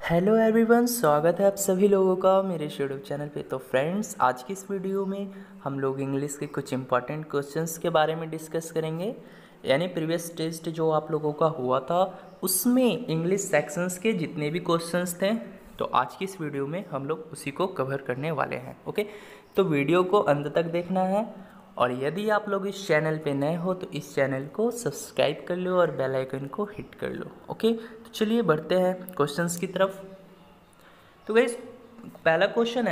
Hello everyone, स्वागत है आप सभी लोगों का मेरे यूट्यूब चैनल पे। तो फ्रेंड्स, आज की इस वीडियो में हम लोग इंग्लिश के कुछ इंपॉर्टेंट क्वेश्चंस के बारे में डिस्कस करेंगे। यानी प्रीवियस टेस्ट जो आप लोगों का हुआ था उसमें इंग्लिश सेक्शंस के जितने भी क्वेश्चंस थे, तो आज की इस वीडियो में हम लोग उसी को कवर करने वाले हैं। ओके, तो वीडियो को अंत तक देखना है। और यदि आप लोग इस चैनल पे नए हो तो इस चैनल को सब्सक्राइब कर लो और बेल आइकन को हिट कर लो। ओके, तो चलिए बढ़ते हैं क्वेश्चंस की तरफ। तो गाइस, पहला क्वेश्चन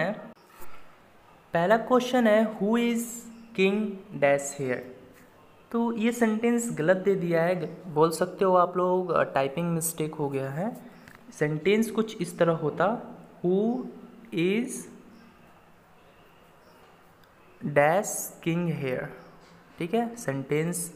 है who is king dash here. तो ये सेंटेंस गलत दे दिया है, बोल सकते हो आप लोग टाइपिंग मिस्टेक हो गया है। सेंटेंस कुछ इस तरह होता, who is dash king here. ठीक है, सेंटेंस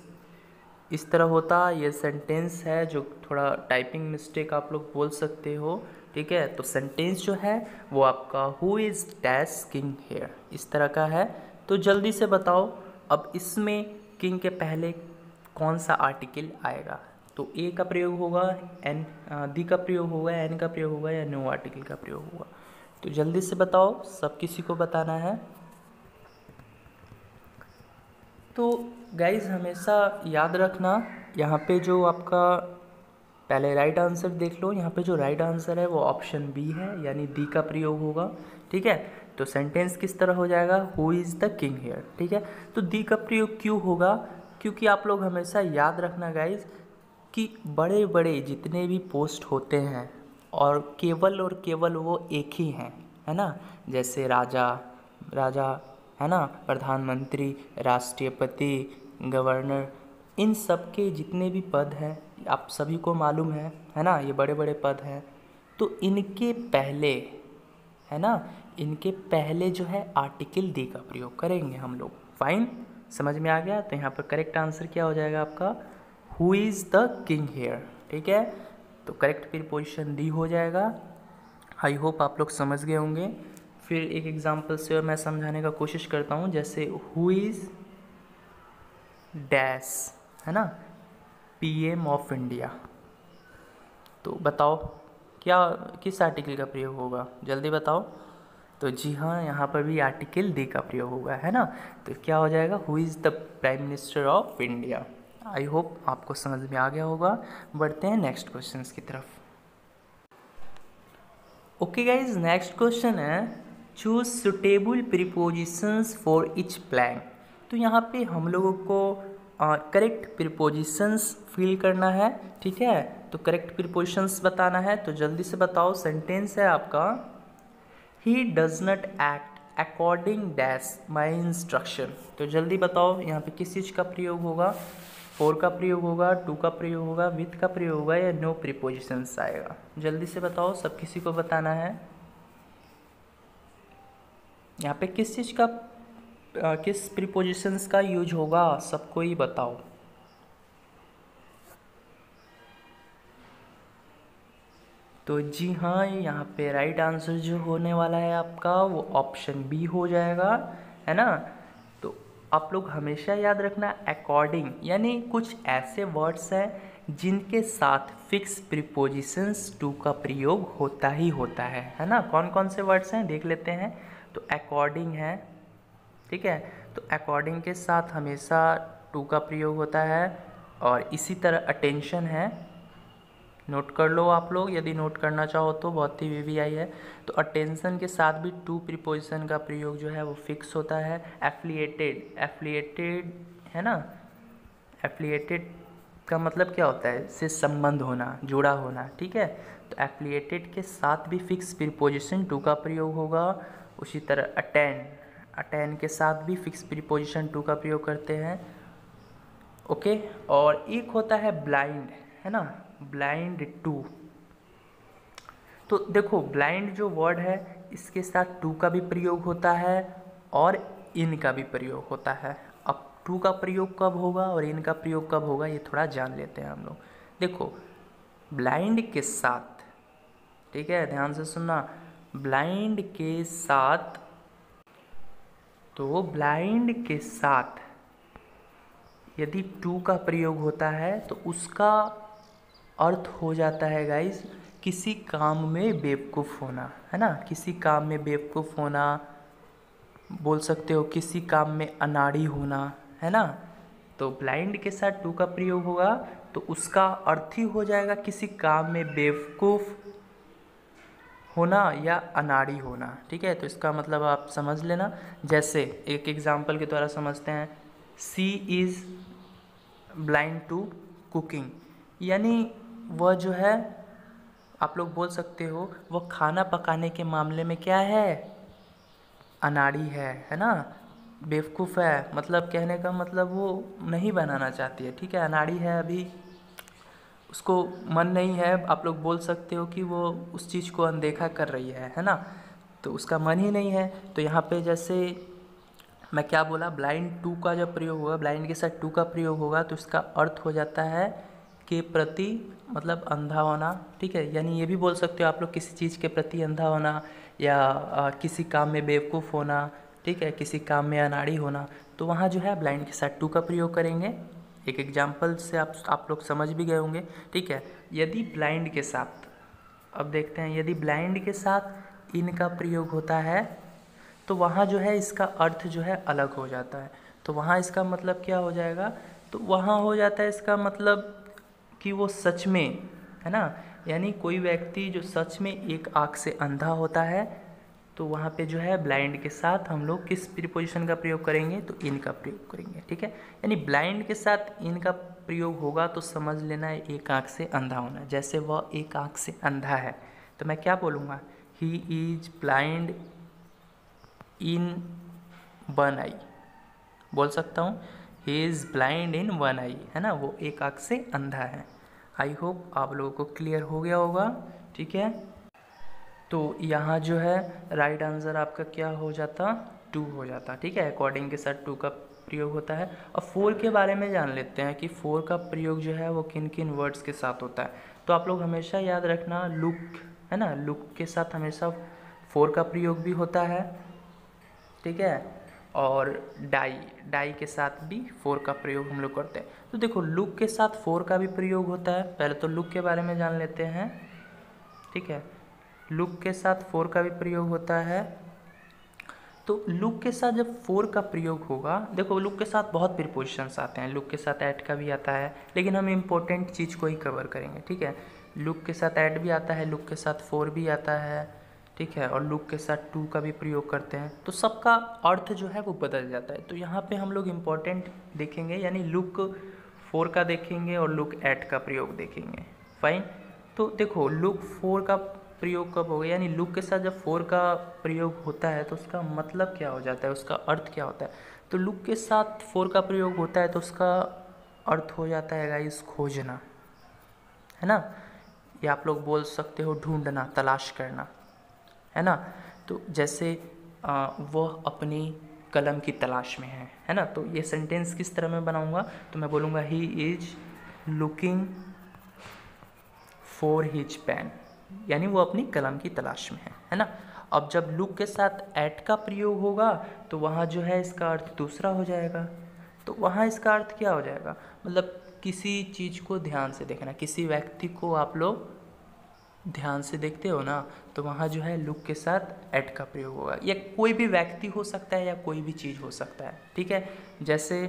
इस तरह होता। ये सेंटेंस है जो थोड़ा टाइपिंग मिस्टेक आप लोग बोल सकते हो। ठीक है, तो सेंटेंस जो है वो आपका who is dash king here इस तरह का है। तो जल्दी से बताओ, अब इसमें किंग के पहले कौन सा आर्टिकल आएगा। तो ए का प्रयोग होगा, एन दी का प्रयोग होगा, एन का प्रयोग होगा या नो आर्टिकल का प्रयोग होगा। तो जल्दी से बताओ, सब किसी को बताना है। तो गाइज हमेशा याद रखना, यहाँ पे जो आपका पहले राइट आंसर देख लो। यहाँ पे जो राइट आंसर है वो ऑप्शन बी है, यानी दी का प्रयोग होगा। ठीक है, तो सेंटेंस किस तरह हो जाएगा, who is the king here. ठीक है, तो दी का प्रयोग क्यों होगा, क्योंकि आप लोग हमेशा याद रखना गाइज कि बड़े बड़े जितने भी पोस्ट होते हैं और केवल वो एक ही हैं, है ना। जैसे राजा राजा है ना, प्रधानमंत्री, राष्ट्रपति, गवर्नर, इन सब के जितने भी पद हैं आप सभी को मालूम है ना, ये बड़े बड़े पद हैं। तो इनके पहले, है ना, इनके पहले जो है आर्टिकल दी का प्रयोग करेंगे हम लोग। फाइन, समझ में आ गया। तो यहाँ पर करेक्ट आंसर क्या हो जाएगा आपका, who is the king here. ठीक है, तो करेक्ट प्रीपोजिशन डी हो जाएगा। आई होप आप लोग समझ गए होंगे। फिर एक एग्जांपल से और मैं समझाने का कोशिश करता हूँ। जैसे हु इज़ डैश, है ना, पीएम ऑफ इंडिया। तो बताओ क्या किस आर्टिकल का प्रयोग होगा, जल्दी बताओ। तो जी हाँ, यहाँ पर भी आर्टिकल डी का प्रयोग होगा, है ना। तो क्या हो जाएगा, who is the prime minister of India. I hope आपको समझ में आ गया होगा। बढ़ते हैं नेक्स्ट क्वेश्चन की तरफ। ओके गाइज, नेक्स्ट क्वेश्चन है choose suitable prepositions for each blank. तो यहाँ पे हम लोगों को करेक्ट प्रीपोजिशंस फिल करना है। ठीक है, तो करेक्ट प्रीपोजिशंस बताना है। तो जल्दी से बताओ, सेंटेंस है आपका he does not act according dash my instruction. तो जल्दी बताओ, यहाँ पे किस चीज़ का प्रयोग होगा, फॉर का प्रयोग होगा, टू का प्रयोग होगा, विथ का प्रयोग होगा या नो प्रीपोजिशंस आएगा। जल्दी से बताओ, सब किसी को बताना है। यहाँ पे किस चीज़ का किस प्रीपोजिशंस का यूज होगा, सबको ही बताओ। तो जी हाँ, यहाँ पे राइट आंसर जो होने वाला है आपका वो ऑप्शन बी हो जाएगा, है ना। तो आप लोग हमेशा याद रखना, अकॉर्डिंग यानी कुछ ऐसे वर्ड्स हैं जिनके साथ फिक्स प्रीपोजिशंस टू का प्रयोग होता ही होता है ना। कौन कौन से वर्ड्स हैं देख लेते हैं। तो अकॉर्डिंग है, ठीक है, तो अकॉर्डिंग के साथ हमेशा टू का प्रयोग होता है। और इसी तरह अटेंशन है, नोट कर लो आप लोग यदि नोट करना चाहो तो, बहुत ही वीवीआई है। तो अटेंशन के साथ भी टू प्रीपोजिशन का प्रयोग जो है वो फिक्स होता है। एफिलिएटेड है ना, एफिलिएटेड का मतलब क्या होता है, से संबंध होना, जुड़ा होना। ठीक है, तो एफिलिएटेड के साथ भी फिक्स प्रीपोजिशन टू का प्रयोग होगा। उसी तरह अटेन के साथ भी फिक्स प्रीपोजिशन टू का प्रयोग करते हैं। ओके, और एक होता है ब्लाइंड, है ना, ब्लाइंड टू। तो देखो, ब्लाइंड जो वर्ड है इसके साथ टू का भी प्रयोग होता है और इन का भी प्रयोग होता है। अब टू का प्रयोग कब होगा और इन का प्रयोग कब होगा ये थोड़ा जान लेते हैं हम लोग। देखो, ब्लाइंड के साथ, ठीक है, ध्यान से सुनना, ब्लाइंड के साथ, तो ब्लाइंड के साथ यदि टू का प्रयोग होता है तो उसका अर्थ हो जाता है गाइस किसी काम में बेवकूफ़ होना, है ना, किसी काम में बेवकूफ़ होना, बोल सकते हो किसी काम में अनाड़ी होना, है ना। तो ब्लाइंड के साथ टू का प्रयोग होगा तो उसका अर्थ ही हो जाएगा किसी काम में बेवकूफ़ होना या अनाड़ी होना, ठीक है। तो इसका मतलब आप समझ लेना। जैसे एक एग्जाम्पल के द्वारा समझते हैं, सी इज़ ब्लाइंड टू कुकिंग, यानी वह जो है, आप लोग बोल सकते हो वह खाना पकाने के मामले में क्या है, अनाड़ी है ना, बेवकूफ़ है। मतलब कहने का मतलब वो नहीं बनाना चाहती है, ठीक है, अनाड़ी है, अभी उसको मन नहीं है। आप लोग बोल सकते हो कि वो उस चीज़ को अनदेखा कर रही है ना, तो उसका मन ही नहीं है। तो यहाँ पे जैसे मैं क्या बोला, ब्लाइंड टू का जब प्रयोग होगा, ब्लाइंड के साथ टू का प्रयोग होगा तो इसका अर्थ हो जाता है के प्रति, मतलब अंधा होना, ठीक है। यानी ये भी बोल सकते हो आप लोग किसी चीज़ के प्रति अंधा होना या किसी काम में बेवकूफ़ होना, ठीक है, किसी काम में अनाड़ी होना। तो वहाँ जो है ब्लाइंड के साथ टू का प्रयोग करेंगे। एक एग्जाम्पल से आप लोग समझ भी गए होंगे, ठीक है। यदि ब्लाइंड के साथ, अब देखते हैं, यदि ब्लाइंड के साथ इन का प्रयोग होता है तो वहाँ जो है इसका अर्थ जो है अलग हो जाता है। तो वहाँ इसका मतलब क्या हो जाएगा, तो वहाँ हो जाता है इसका मतलब कि वो सच में, है ना, यानी कोई व्यक्ति जो सच में एक आँख से अंधा होता है, तो वहाँ पे जो है ब्लाइंड के साथ हम लोग किस प्रीपोजिशन का प्रयोग करेंगे, तो इन का प्रयोग करेंगे, ठीक है। यानी ब्लाइंड के साथ इन का प्रयोग होगा तो समझ लेना है एक आँख से अंधा होना। जैसे वह एक आँख से अंधा है तो मैं क्या बोलूँगा, he is blind in one eye, बोल सकता हूँ he is blind in one eye, है ना, वो एक आँख से अंधा है। आई होप आप लोगों को क्लियर हो गया होगा, ठीक है। तो यहाँ जो है राइट आंसर आपका क्या हो जाता, टू हो जाता, ठीक है। अकॉर्डिंग के साथ टू का प्रयोग होता है। अब फोर के बारे में जान लेते हैं कि फोर का प्रयोग जो है वो किन किन वर्ड्स के साथ होता है। तो आप लोग हमेशा याद रखना, लुक, है ना, लुक के साथ हमेशा फोर का प्रयोग भी होता है, ठीक है। और डाई के साथ भी फोर का प्रयोग हम लोग करते हैं। तो देखो लुक के साथ फोर का भी प्रयोग होता है। पहले तो लुक के बारे में जान लेते हैं, ठीक है। लुक के साथ फोर का भी प्रयोग होता है। तो लुक के साथ जब फोर का प्रयोग होगा, देखो लुक के साथ बहुत प्रीपोजिशंस आते हैं, लुक के साथ ऐट का भी आता है, लेकिन हम इम्पोर्टेंट चीज़ को ही कवर करेंगे, ठीक है। लुक के साथ ऐट भी आता है, लुक के साथ फोर भी आता है, ठीक है, और लुक के साथ टू का भी प्रयोग करते हैं। तो सबका अर्थ जो है वो बदल जाता है। तो यहाँ पे हम लोग इम्पोर्टेंट देखेंगे, यानी लुक फोर का देखेंगे और लुक ऐट का प्रयोग देखेंगे, फाइन। तो देखो लुक फोर का प्रयोग कब होगा, यानी लुक के साथ जब फोर का प्रयोग होता है तो उसका मतलब क्या हो जाता है, उसका अर्थ क्या होता है। तो लुक के साथ फोर का प्रयोग होता है तो उसका अर्थ हो जाता है गाइस खोजना, है ना, या आप लोग बोल सकते हो ढूंढना, तलाश करना, है ना। तो जैसे वह अपनी कलम की तलाश में है ना। तो ये सेंटेंस किस तरह मैं बनाऊंगा, तो मैं बोलूँगा he is looking for his pen, यानी वो अपनी कलम की तलाश में है ना। अब जब लुक के साथ एट का प्रयोग होगा तो वहाँ जो है इसका अर्थ दूसरा हो जाएगा। तो वहाँ इसका अर्थ क्या हो जाएगा, मतलब किसी चीज़ को ध्यान से देखना, किसी व्यक्ति को आप लोग ध्यान से देखते हो ना, तो वहाँ जो है लुक के साथ एट का प्रयोग होगा। या कोई भी व्यक्ति हो सकता है या कोई भी चीज़ हो सकता है, ठीक है। जैसे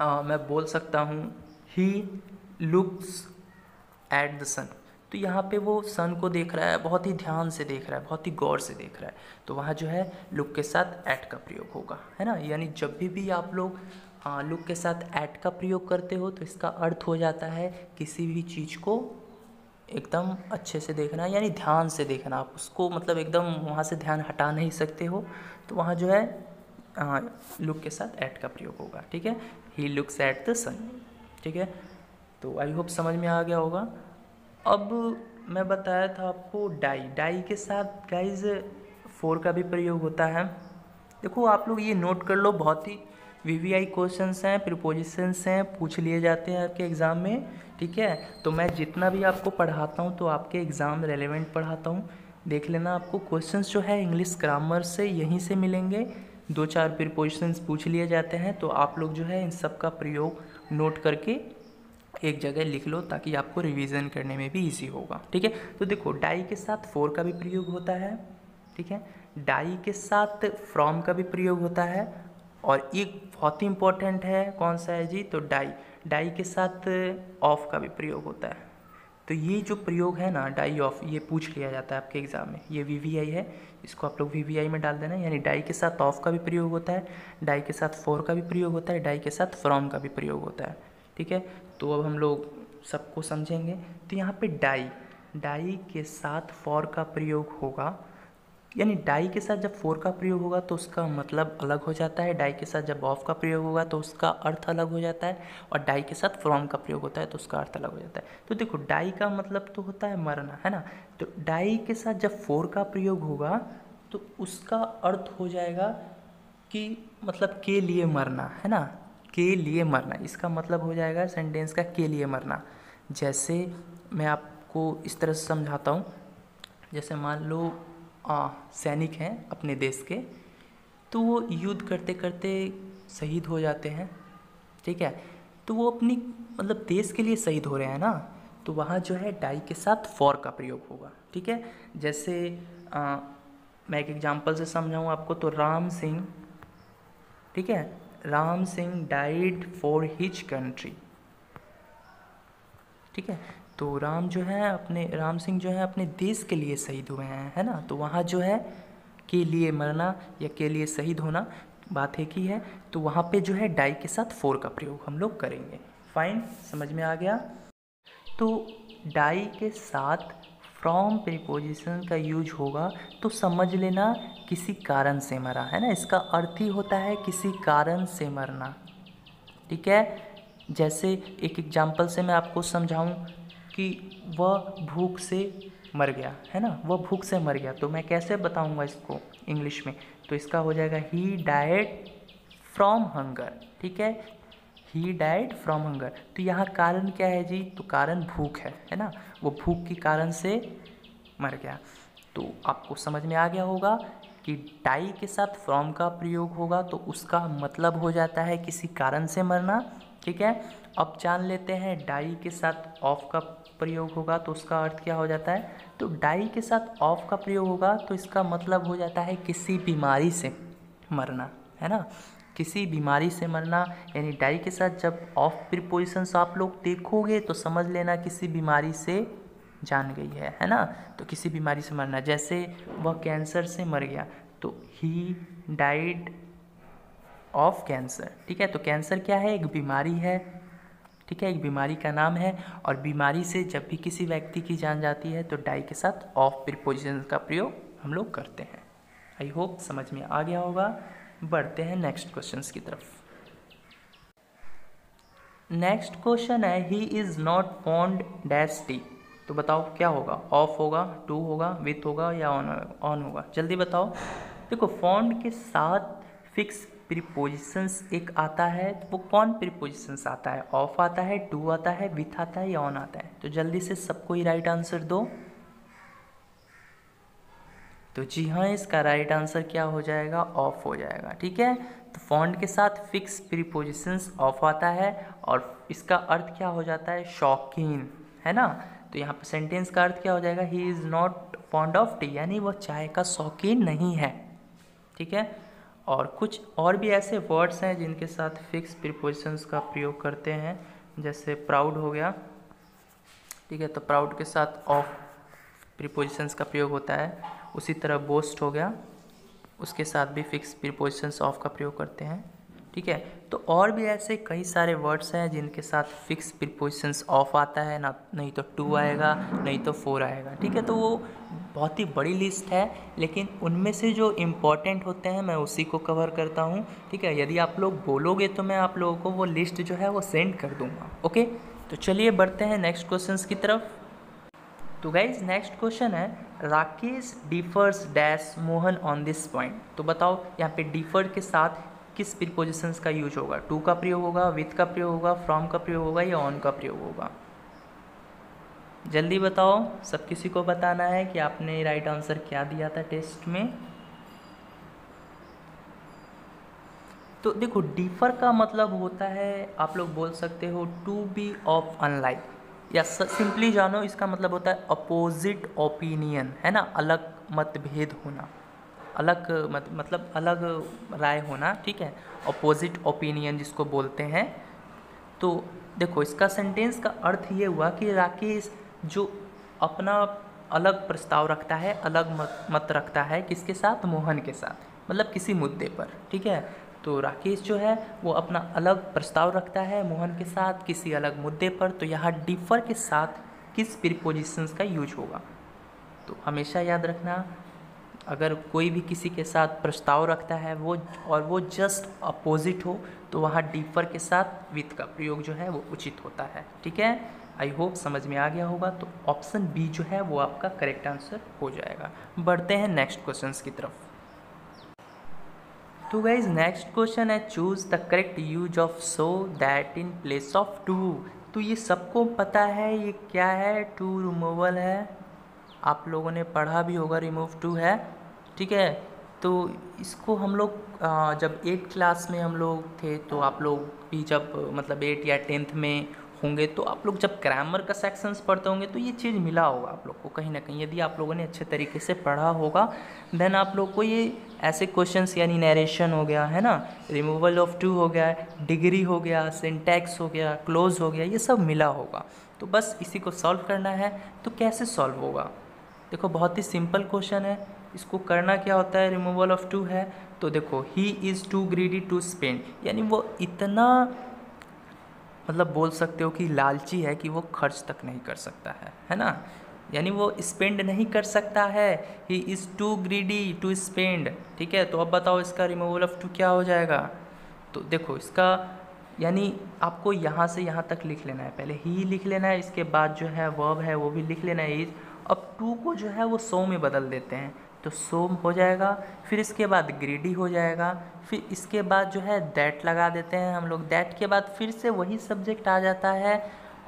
मैं बोल सकता हूँ ही लुक्स एट द सन, तो यहाँ पे वो सन को देख रहा है, बहुत ही ध्यान से देख रहा है, बहुत ही गौर से देख रहा है, तो वहाँ जो है लुक के साथ एट का प्रयोग होगा, है ना। यानी जब भी आप लोग लुक के साथ एट का प्रयोग करते हो तो इसका अर्थ हो जाता है किसी भी चीज़ को एकदम अच्छे से देखना, यानी ध्यान से देखना, आप उसको मतलब एकदम वहाँ से ध्यान हटा नहीं सकते हो, तो वहाँ जो है लुक के साथ एट का प्रयोग होगा, ठीक है। ही लुक्स एट द सन, ठीक है। तो आई होप समझ में आ गया होगा। अब मैं बताया था आपको डाई के साथ गाइज फोर का भी प्रयोग होता है। देखो आप लोग ये नोट कर लो, बहुत ही वीवीआई क्वेश्चंस हैं, प्रीपोजिशंस हैं, पूछ लिए जाते हैं आपके एग्ज़ाम में, ठीक है। तो मैं जितना भी आपको पढ़ाता हूँ तो आपके एग्ज़ाम रेलेवेंट पढ़ाता हूँ, देख लेना। आपको क्वेश्चंस जो है इंग्लिश ग्रामर से यहीं से मिलेंगे, 2-4 प्रीपोजिशंस पूछ लिए जाते हैं, तो आप लोग जो है इन सब का प्रयोग नोट करके एक जगह लिख लो ताकि आपको रिवीजन करने में भी इजी होगा। ठीक है, तो देखो डाई के साथ फॉर का भी प्रयोग होता है। ठीक है, डाई के साथ फ्रॉम का भी प्रयोग होता है, और एक बहुत ही इंपॉर्टेंट है, कौन सा है जी, तो डाई। डाई के साथ ऑफ का भी प्रयोग होता है। तो ये जो प्रयोग है ना डाई ऑफ, ये पूछ लिया जाता है आपके एग्जाम में। ये वीवीआई है, इसको आप लोग वीवीआई में डाल देना। यानी डाई के साथ ऑफ का भी प्रयोग होता है, डाई के साथ फॉर का भी प्रयोग होता है, डाई के साथ फ्रॉम का भी प्रयोग होता है। ठीक है, तो अब हम लोग सबको समझेंगे। तो यहाँ पे डाई, डाई के साथ फॉर का प्रयोग होगा, यानी डाई के साथ जब फोर का प्रयोग होगा तो उसका मतलब अलग हो जाता है, डाई के साथ जब ऑफ का प्रयोग होगा तो उसका अर्थ अलग हो जाता है, और डाई के साथ फ्रॉम का प्रयोग होता है तो उसका अर्थ अलग हो जाता है। तो देखो डाई का मतलब तो होता है मरना, है ना। तो डाई के साथ जब फोर का प्रयोग होगा तो उसका अर्थ हो जाएगा कि मतलब के लिए मरना, है ना, के लिए मरना। इसका मतलब हो जाएगा सेंटेंस का के लिए मरना। जैसे मैं आपको इस तरह से समझाता हूँ, जैसे मान लो सैनिक हैं अपने देश के, तो वो युद्ध करते करते शहीद हो जाते हैं। ठीक है, तो वो अपनी मतलब देश के लिए शहीद हो रहे हैं ना, तो वहाँ जो है डाई के साथ फॉर का प्रयोग होगा। ठीक है, जैसे मैं एक एग्जांपल से समझाऊँ आपको, तो राम सिंह, ठीक है, Ram Singh died for his country. ठीक है, तो राम सिंह जो है अपने देश के लिए शहीद हुए हैं, है ना। तो वहाँ जो है के लिए मरना या के लिए शहीद होना बात एक ही है। तो वहाँ पे जो है डाई के साथ फोर का प्रयोग हम लोग करेंगे। फाइन, समझ में आ गया। तो डाई के साथ फ्रॉम प्रीपोजिशन का यूज होगा तो समझ लेना किसी कारण से मरा, है ना। इसका अर्थ ही होता है किसी कारण से मरना। ठीक है, जैसे एक एग्जाम्पल से मैं आपको समझाऊं कि वह भूख से मर गया, है ना, वह भूख से मर गया, तो मैं कैसे बताऊंगा इसको इंग्लिश में, तो इसका हो जाएगा ही डाइड फ्रॉम हंगर। ठीक है, ही डाइड फ्रॉम हंगर। तो यहाँ कारण क्या है जी, तो कारण भूख है ना, वो भूख के कारण से मर गया। तो आपको समझ में आ गया होगा कि डाई के साथ फ्रॉम का प्रयोग होगा तो उसका मतलब हो जाता है किसी कारण से मरना। ठीक है, अब जान लेते हैं डाई के साथ ऑफ का प्रयोग होगा तो उसका अर्थ क्या हो जाता है। तो डाई के साथ ऑफ का प्रयोग होगा तो इसका मतलब हो जाता है किसी बीमारी से मरना, है ना, किसी बीमारी से मरना। यानी डाई के साथ जब ऑफ प्रीपोजिशंस आप लोग देखोगे तो समझ लेना किसी बीमारी से जान गई है ना, तो किसी बीमारी से मरना। जैसे वह कैंसर से मर गया तो ही डाइड ऑफ कैंसर। ठीक है, तो कैंसर क्या है, एक बीमारी है। ठीक है, एक बीमारी का नाम है, और बीमारी से जब भी किसी व्यक्ति की जान जाती है तो डाई के साथ ऑफ प्रीपोजिशन का प्रयोग हम लोग करते हैं। आई होप समझ में आ गया होगा। बढ़ते हैं नेक्स्ट क्वेश्चंस की तरफ। नेक्स्ट क्वेश्चन है he is not fond dash T. तो बताओ क्या होगा, ऑफ होगा, टू होगा, विथ होगा या ऑन होगा, जल्दी बताओ। देखो फॉन्ड के साथ फिक्स प्रीपोजिशंस एक आता है, तो वो कौन प्रीपोजिशंस आता है, ऑफ आता है, टू आता है, विथ आता है या ऑन आता है। तो जल्दी से सबको ही राइट आंसर दो। तो जी हाँ, इसका राइट आंसर क्या हो जाएगा, ऑफ हो जाएगा। ठीक है, तो फॉन्ट के साथ फिक्स प्रीपोजिशंस ऑफ आता है और इसका अर्थ क्या हो जाता है, शौकीन, है ना। तो यहाँ पर सेंटेंस का अर्थ क्या हो जाएगा, he is not fond of T, यानी वह चाय का शौकीन नहीं है। ठीक है, और कुछ और भी ऐसे वर्ड्स हैं जिनके साथ फिक्स प्रीपोजिशंस का प्रयोग करते हैं, जैसे प्राउड हो गया। ठीक है, तो प्राउड के साथ ऑफ प्रीपोजिशंस का प्रयोग होता है। उसी तरह बोस्ट हो गया, उसके साथ भी फिक्स प्रीपोजिशंस ऑफ का प्रयोग करते हैं। ठीक है, तो और भी ऐसे कई सारे वर्ड्स हैं जिनके साथ फिक्स प्रीपोजिशंस ऑफ आता है ना, नहीं तो टू आएगा, नहीं तो फोर आएगा। ठीक है, तो वो बहुत ही बड़ी लिस्ट है, लेकिन उनमें से जो इम्पॉर्टेंट होते हैं मैं उसी को कवर करता हूँ। ठीक है, यदि आप लोग बोलोगे तो मैं आप लोगों को वो लिस्ट जो है वो सेंड कर दूँगा। ओके, तो चलिए बढ़ते हैं नेक्स्ट क्वेश्चंस की तरफ। तो गाइज नेक्स्ट क्वेश्चन है Rakesh differs dash Mohan on this point. तो बताओ यहाँ पे डिफर के साथ किस प्रीपोजिशंस का यूज होगा, टू का प्रयोग होगा, विथ का प्रयोग होगा, फ्रॉम का प्रयोग होगा या ऑन का प्रयोग होगा। जल्दी बताओ, सब किसी को बताना है कि आपने राइट आंसर क्या दिया था टेस्ट में। तो देखो डिफर का मतलब होता है, आप लोग बोल सकते हो टू बी ऑफ अनलाइक, या सिंपली जानो इसका मतलब होता है अपोजिट ओपिनियन, है ना, अलग मतभेद होना, अलग मतलब अलग राय होना, ठीक है, अपोजिट ओपिनियन जिसको बोलते हैं। तो देखो इसका सेंटेंस का अर्थ ये हुआ कि राकेश जो अपना अलग प्रस्ताव रखता है, अलग मत रखता है, किसके साथ, मोहन के साथ, मतलब किसी मुद्दे पर, ठीक है। तो राकेश जो है वो अपना अलग प्रस्ताव रखता है मोहन के साथ किसी अलग मुद्दे पर। तो यहाँ डिफर के साथ किस प्रीपोजिशंस का यूज होगा, तो हमेशा याद रखना अगर कोई भी किसी के साथ प्रस्ताव रखता है वो और वो जस्ट अपोजिट हो तो वहाँ डिफर के साथ विथ का प्रयोग जो है वो उचित होता है, ठीक है। आई होप समझ में आ गया होगा। तो ऑप्शन बी जो है वो आपका करेक्ट आंसर हो जाएगा। बढ़ते हैं नेक्स्ट क्वेश्चंस की तरफ। तो गाइज नेक्स्ट क्वेश्चन है choose the correct use of so that in place of to. तो ये सबको पता है ये क्या है, टू रिमूवल है, आप लोगों ने पढ़ा भी होगा, रिमूव टू है, ठीक है। तो इसको हम लोग जब 8th क्लास में हम लोग थे तो आप लोग भी जब मतलब 8 या 10th में होंगे तो आप लोग जब ग्रामर का सेक्शंस पढ़ते होंगे तो ये चीज़ मिला होगा आप लोग को कहीं ना कहीं, यदि आप लोगों ने अच्छे तरीके से पढ़ा होगा देन आप लोग को ये ऐसे क्वेश्चंस यानी नरेशन हो गया, है ना, रिमूवल ऑफ टू हो गया, डिग्री हो गया, सिंटैक्स हो गया, क्लोज हो गया, ये सब मिला होगा। तो बस इसी को सॉल्व करना है। तो कैसे सॉल्व होगा, देखो बहुत ही सिंपल क्वेश्चन है। इसको करना क्या होता है, रिमूवल ऑफ टू है तो देखो he is too greedy to spend, यानी वो इतना मतलब बोल सकते हो कि लालची है कि वो खर्च तक नहीं कर सकता है ना, यानी वो स्पेंड नहीं कर सकता है। He is too greedy to spend, ठीक है। तो अब बताओ इसका रिमूवल ऑफ टू क्या हो जाएगा। तो देखो इसका यानी आपको यहाँ से यहाँ तक लिख लेना है, पहले ही लिख लेना है, इसके बाद जो है वर्ब है वो भी लिख लेना है इज। अब टू को जो है वो सो में बदल देते हैं तो सो हो जाएगा, फिर इसके बाद ग्रीडी हो जाएगा, फिर इसके बाद जो है दैट लगा देते हैं हम लोग, दैट के बाद फिर से वही सब्जेक्ट आ जाता है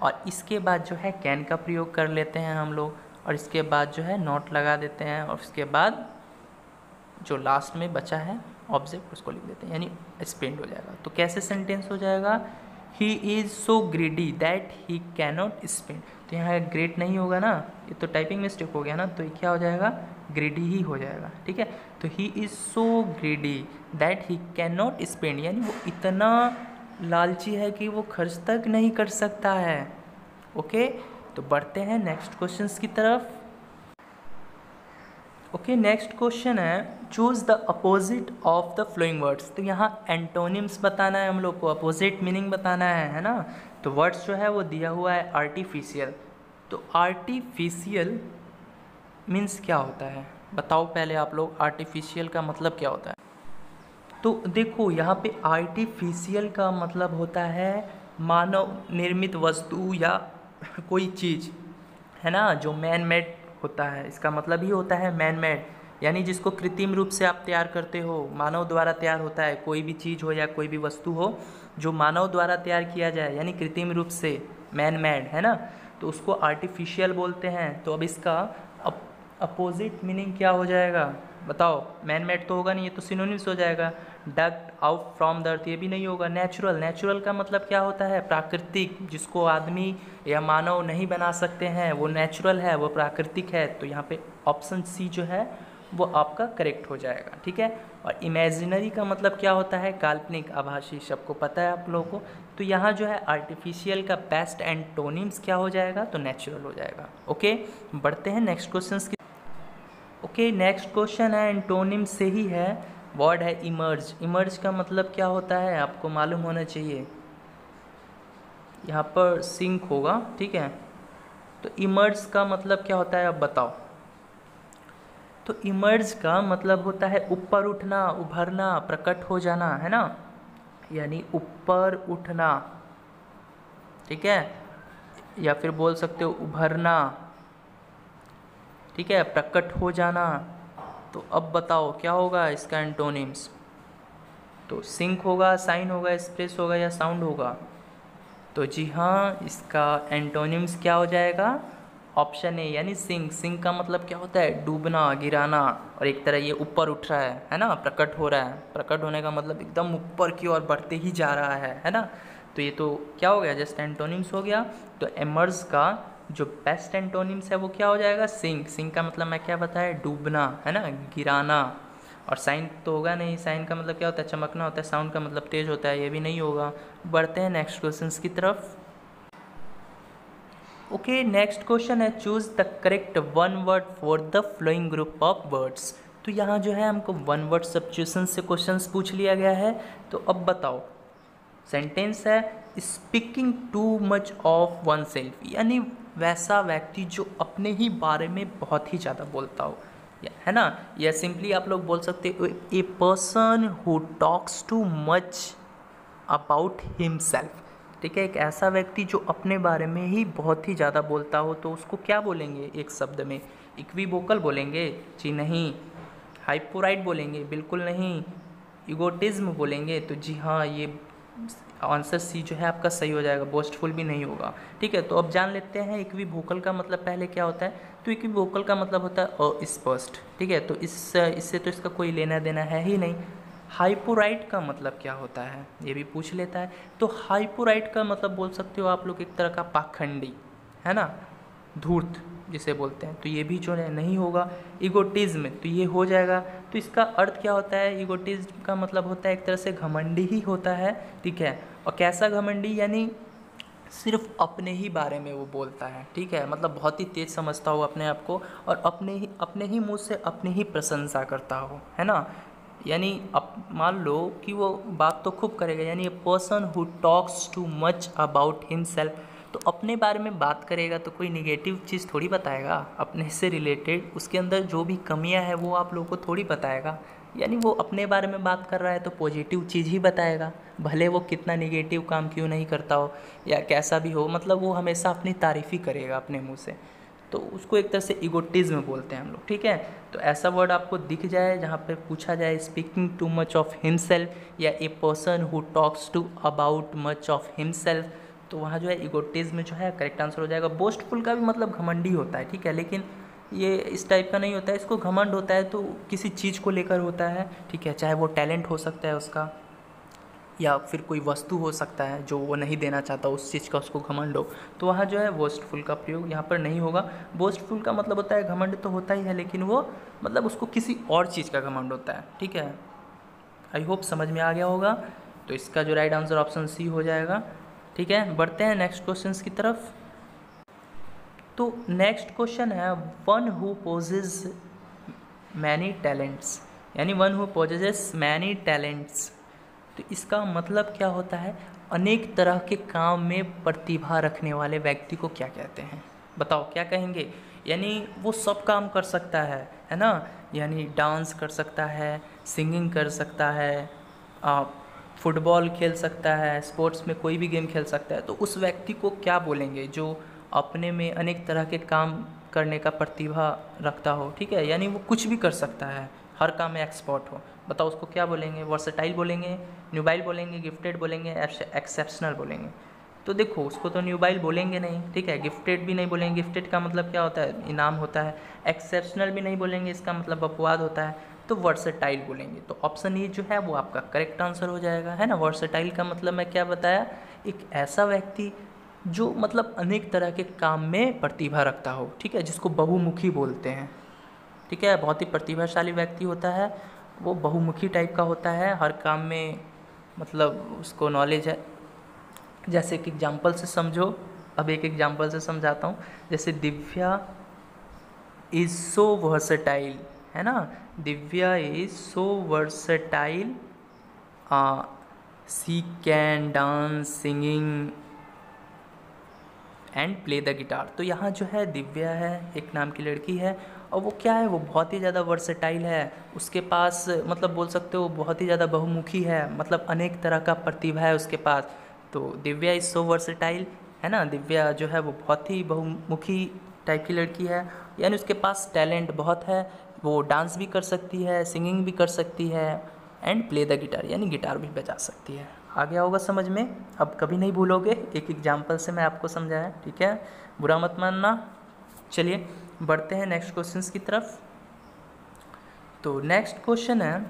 और इसके बाद जो है कैन का प्रयोग कर लेते हैं हम लोग और इसके बाद जो है नॉट लगा देते हैं और उसके बाद जो लास्ट में बचा है ऑब्जेक्ट उसको लिख देते हैं, यानी स्पेंड हो जाएगा। तो कैसे सेंटेंस हो जाएगा, he is so greedy that he cannot spend. तो यहाँ ग्रेट नहीं होगा ना, ये तो टाइपिंग मिस्टेक हो गया ना, तो ये क्या हो जाएगा, ग्रीडी ही हो जाएगा, ठीक है। तो he is so greedy that he cannot spend, यानी वो इतना लालची है कि वो खर्च तक नहीं कर सकता है। ओके, तो बढ़ते हैं नेक्स्ट क्वेश्चंस की तरफ। ओके, नेक्स्ट क्वेश्चन है choose the opposite of the flowing words. तो यहाँ एंटोनिम्स बताना है हम लोग को, अपोजिट मीनिंग बताना है ना। तो वर्ड्स जो है वो दिया हुआ है आर्टिफिशियल। तो आर्टिफिशियल मीन्स क्या होता है, बताओ पहले आप लोग, आर्टिफिशियल का मतलब क्या होता है। तो देखो यहाँ पे आर्टिफिशियल का मतलब होता है मानव निर्मित वस्तु या कोई चीज़, है ना, जो मैन मेड होता है। इसका मतलब ही होता है मैन मेड, यानी जिसको कृत्रिम रूप से आप तैयार करते हो, मानव द्वारा तैयार होता है, कोई भी चीज़ हो या कोई भी वस्तु हो जो मानव द्वारा तैयार किया जाए, यानी कृत्रिम रूप से मैन मेड, है ना, तो उसको आर्टिफिशियल बोलते हैं। तो अब इसका अपोजिट मीनिंग क्या हो जाएगा बताओ, मैन मेड तो होगा नहीं, ये तो सिनोनिम्स हो जाएगा। Duct out from the earth, ये भी नहीं होगा। नेचुरल, नेचुरल का मतलब क्या होता है, प्राकृतिक, जिसको आदमी या मानव नहीं बना सकते हैं, वो नेचुरल है, वो प्राकृतिक है। तो यहाँ पे ऑप्शन सी जो है वो आपका करेक्ट हो जाएगा, ठीक है। और इमेजिनरी का मतलब क्या होता है, काल्पनिक, आभासी, सबको पता है आप लोगों को। तो यहाँ जो है आर्टिफिशियल का बेस्ट एंटोनिम्स क्या हो जाएगा, तो नेचुरल हो जाएगा। ओके, बढ़ते हैं नेक्स्ट क्वेश्चन की। ओके, नेक्स्ट क्वेश्चन है एंटोनिम से ही है, वर्ड है इमर्ज। इमर्ज का मतलब क्या होता है आपको मालूम होना चाहिए, यहाँ पर सिंक होगा, ठीक है। तो इमर्ज का मतलब क्या होता है अब बताओ। तो इमर्ज का मतलब होता है ऊपर उठना, उभरना, प्रकट हो जाना, है ना, यानी ऊपर उठना, ठीक है, या फिर बोल सकते हो उभरना, ठीक है, प्रकट हो जाना। तो अब बताओ क्या होगा इसका एंटोनिम्स, तो सिंक होगा, साइन होगा, एक्सप्रेस होगा या साउंड होगा। तो जी हाँ, इसका एंटोनिम्स क्या हो जाएगा, ऑप्शन ए यानी सिंक। सिंक का मतलब क्या होता है? डूबना, गिराना। और एक तरह ये ऊपर उठ रहा है ना, प्रकट हो रहा है। प्रकट होने का मतलब एकदम ऊपर की ओर बढ़ते ही जा रहा है ना। तो ये तो क्या हो गया, जस्ट एंटोनिम्स हो गया। तो एमर्ज का जो बेस्ट एंटोनिम्स है वो क्या हो जाएगा? सिंक। सिंक का मतलब मैं क्या बताया? डूबना, है ना, गिराना। और साइन तो होगा नहीं। साइन का मतलब क्या होता है? चमकना होता है। साउंड का मतलब तेज होता है, ये भी नहीं होगा। बढ़ते हैं नेक्स्ट क्वेश्चन की तरफ। ओके, नेक्स्ट क्वेश्चन है choose the correct one word for the flowing group of words. तो यहाँ जो है हमको वन वर्ड सब्स्टिट्यूशन से क्वेश्चंस पूछ लिया गया है। तो अब बताओ, सेंटेंस है speaking too much of one self, यानी वैसा व्यक्ति जो अपने ही बारे में बहुत ही ज़्यादा बोलता हो, है ना। या सिंपली आप लोग बोल सकते हो ए person who talks too much about himself. ठीक है, एक ऐसा व्यक्ति जो अपने बारे में ही बहुत ही ज़्यादा बोलता हो, तो उसको क्या बोलेंगे एक शब्द में? इक्विवोकल बोलेंगे? जी नहीं। हाइपोराइट बोलेंगे? बिल्कुल नहीं। इगोटिज्म बोलेंगे? तो जी हाँ, ये आंसर सी जो है आपका सही हो जाएगा। बोस्टफुल भी नहीं होगा। ठीक है, तो अब जान लेते हैं इक्विवोकल का मतलब पहले क्या होता है। तो इक्विवोकल का मतलब होता है अस्पष्ट। ठीक है, तो इससे तो इसका कोई लेना देना है ही नहीं। हाइपोराइट का मतलब क्या होता है, ये भी पूछ लेता है। तो हाइपोराइट का मतलब बोल सकते हो आप लोग एक तरह का पाखंडी, है ना, धूर्त जिसे बोलते हैं। तो ये भी जो है नहीं होगा। इगोटिज्म, तो ये हो जाएगा। तो इसका अर्थ क्या होता है? इगोटिज्म का मतलब होता है एक तरह से घमंडी ही होता है। ठीक है, और कैसा घमंडी? यानी सिर्फ अपने ही बारे में वो बोलता है। ठीक है, मतलब बहुत ही तेज समझता हो अपने आप को, और अपने ही मुंह से अपनी ही प्रशंसा करता हो, है ना। यानी अब मान लो कि वो बात तो खूब करेगा, यानी ए person who talks too much about himself. तो अपने बारे में बात करेगा तो कोई निगेटिव चीज़ थोड़ी बताएगा। अपने से रिलेटेड उसके अंदर जो भी कमियां हैं वो आप लोगों को थोड़ी बताएगा। यानी वो अपने बारे में बात कर रहा है तो पॉजिटिव चीज़ ही बताएगा, भले वो कितना निगेटिव काम क्यों नहीं करता हो या कैसा भी हो। मतलब वो हमेशा अपनी तारीफ़ ही करेगा अपने मुँह से। तो उसको एक तरह से इगोटिज्म बोलते हैं हम लोग। ठीक है, तो ऐसा वर्ड आपको दिख जाए जहाँ पे पूछा जाए speaking too much of himself या a person who talks too about much of himself, तो वहाँ जो है इगोटिज्म जो है करेक्ट आंसर हो जाएगा। बोस्टफुल का भी मतलब घमंडी होता है। ठीक है, लेकिन ये इस टाइप का नहीं होता है। इसको घमंड होता है तो किसी चीज़ को लेकर होता है। ठीक है, चाहे वो टैलेंट हो सकता है उसका, या फिर कोई वस्तु हो सकता है जो वो नहीं देना चाहता, उस चीज़ का उसको घमंड हो। तो वहाँ जो है बोस्टफुल का प्रयोग यहाँ पर नहीं होगा। बोस्टफुल का मतलब होता है घमंड तो होता ही है, लेकिन वो मतलब उसको किसी और चीज़ का घमंड होता है। ठीक है, आई होप समझ में आ गया होगा। तो इसका जो राइट आंसर ऑप्शन सी हो जाएगा। ठीक है, बढ़ते हैं नेक्स्ट क्वेश्चन की तरफ। तो नेक्स्ट क्वेश्चन है one who possess many talents, यानी one who possesses many talents. तो इसका मतलब क्या होता है? अनेक तरह के काम में प्रतिभा रखने वाले व्यक्ति को क्या कहते हैं? बताओ क्या कहेंगे? यानी वो सब काम कर सकता है ना। यानी डांस कर सकता है, सिंगिंग कर सकता है, फुटबॉल खेल सकता है, स्पोर्ट्स में कोई भी गेम खेल सकता है। तो उस व्यक्ति को क्या बोलेंगे जो अपने में अनेक तरह के काम करने का प्रतिभा रखता हो? ठीक है, यानी वो कुछ भी कर सकता है, हर काम में एक्सपर्ट हो। बताओ उसको क्या बोलेंगे? वर्सेटाइल बोलेंगे, न्यूबाइल बोलेंगे, गिफ्टेड बोलेंगे, एक्सेप्शनल बोलेंगे? तो देखो उसको तो न्यूबाइल बोलेंगे नहीं। ठीक है, गिफ्टेड भी नहीं बोलेंगे। गिफ्टेड का मतलब क्या होता है? इनाम होता है। एक्सेप्शनल भी नहीं बोलेंगे, इसका मतलब अपवाद होता है। तो वर्सेटाइल बोलेंगे। तो ऑप्शन ई जो है वो आपका करेक्ट आंसर हो जाएगा, है ना। वर्सेटाइल का मतलब मैं क्या बताया? एक ऐसा व्यक्ति जो मतलब अनेक तरह के काम में प्रतिभा रखता हो। ठीक है, जिसको बहुमुखी बोलते हैं। ठीक है, बहुत ही प्रतिभाशाली व्यक्ति होता है, वो बहुमुखी टाइप का होता है, हर काम में मतलब उसको नॉलेज है। जैसे कि एग्जांपल से समझो, अब एक एग्जांपल से समझाता हूँ। जैसे दिव्या इज़ सो वर्सेटाइल, है ना। Divya is so versatile, she can dance, singing and play the guitar. तो यहाँ जो है दिव्या है, एक नाम की लड़की है, और वो क्या है? वो बहुत ही ज़्यादा वर्सेटाइल है। उसके पास मतलब बोल सकते हो बहुत ही ज़्यादा बहुमुखी है, मतलब अनेक तरह का प्रतिभा है उसके पास। तो दिव्या इज़ सो वर्सेटाइल, है ना। दिव्या जो है वो बहुत ही बहुमुखी टाइप की लड़की है, यानी उसके पास टैलेंट बहुत है। वो डांस भी कर सकती है, सिंगिंग भी कर सकती है, एंड प्ले द गिटार, यानी गिटार भी बजा सकती है। आ गया होगा समझ में? अब कभी नहीं भूलोगे, एक एग्जाम्पल से मैं आपको समझाया। ठीक है, बुरा मत मानना। चलिए बढ़ते हैं नेक्स्ट क्वेश्चंस की तरफ। तो नेक्स्ट क्वेश्चन है,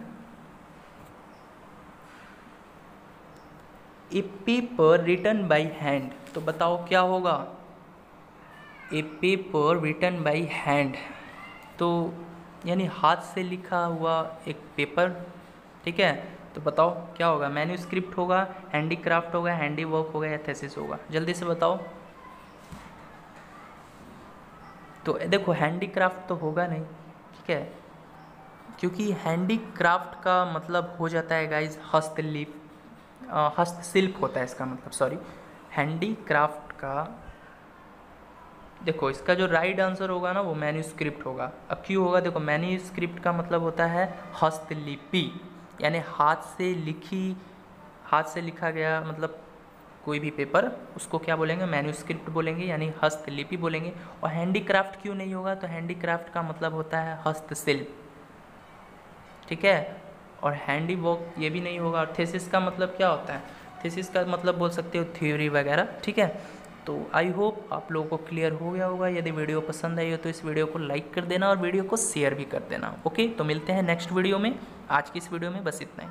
ए पेपर रिटन बाई हैंड। तो बताओ क्या होगा, ए पेपर रिटन बाई हैंड, तो यानी हाथ से लिखा हुआ एक पेपर, ठीक है। तो बताओ क्या होगा, मैन्यूस्क्रिप्ट होगा, हैंडीक्राफ्ट होगा, हैंडी वर्क होगा या थेसिस होगा, जल्दी से बताओ। तो देखो हैंडीक्राफ्ट तो होगा नहीं, ठीक है, क्योंकि हैंडीक्राफ्ट का मतलब हो जाता है गाइज हस्तशिल्प होता है इसका मतलब, सॉरी। हैंडीक्राफ्ट का देखो इसका जो राइट आंसर होगा ना वो मैन्यूस्क्रिप्ट होगा। अब क्यों होगा, देखो मैन्यूस्क्रिप्ट का मतलब होता है हस्तलिपि, यानी हाथ से लिखा गया मतलब कोई भी पेपर, उसको क्या बोलेंगे, मैन्यूस्क्रिप्ट बोलेंगे, यानी हस्तलिपि बोलेंगे। और हैंडीक्राफ्ट क्यों नहीं होगा, तो हैंडीक्राफ्ट का मतलब होता है हस्तशिल्प, ठीक है। और हैंडी वर्क ये भी नहीं होगा। और थेसिस का मतलब क्या होता है, थेसिस का मतलब बोल सकते हो थ्योरी वगैरह, ठीक है। तो आई होप आप लोगों को क्लियर हो गया होगा। यदि वीडियो पसंद आई हो तो इस वीडियो को लाइक कर देना और वीडियो को शेयर भी कर देना। ओके, तो मिलते हैं नेक्स्ट वीडियो में। आज की इस वीडियो में बस इतना ही।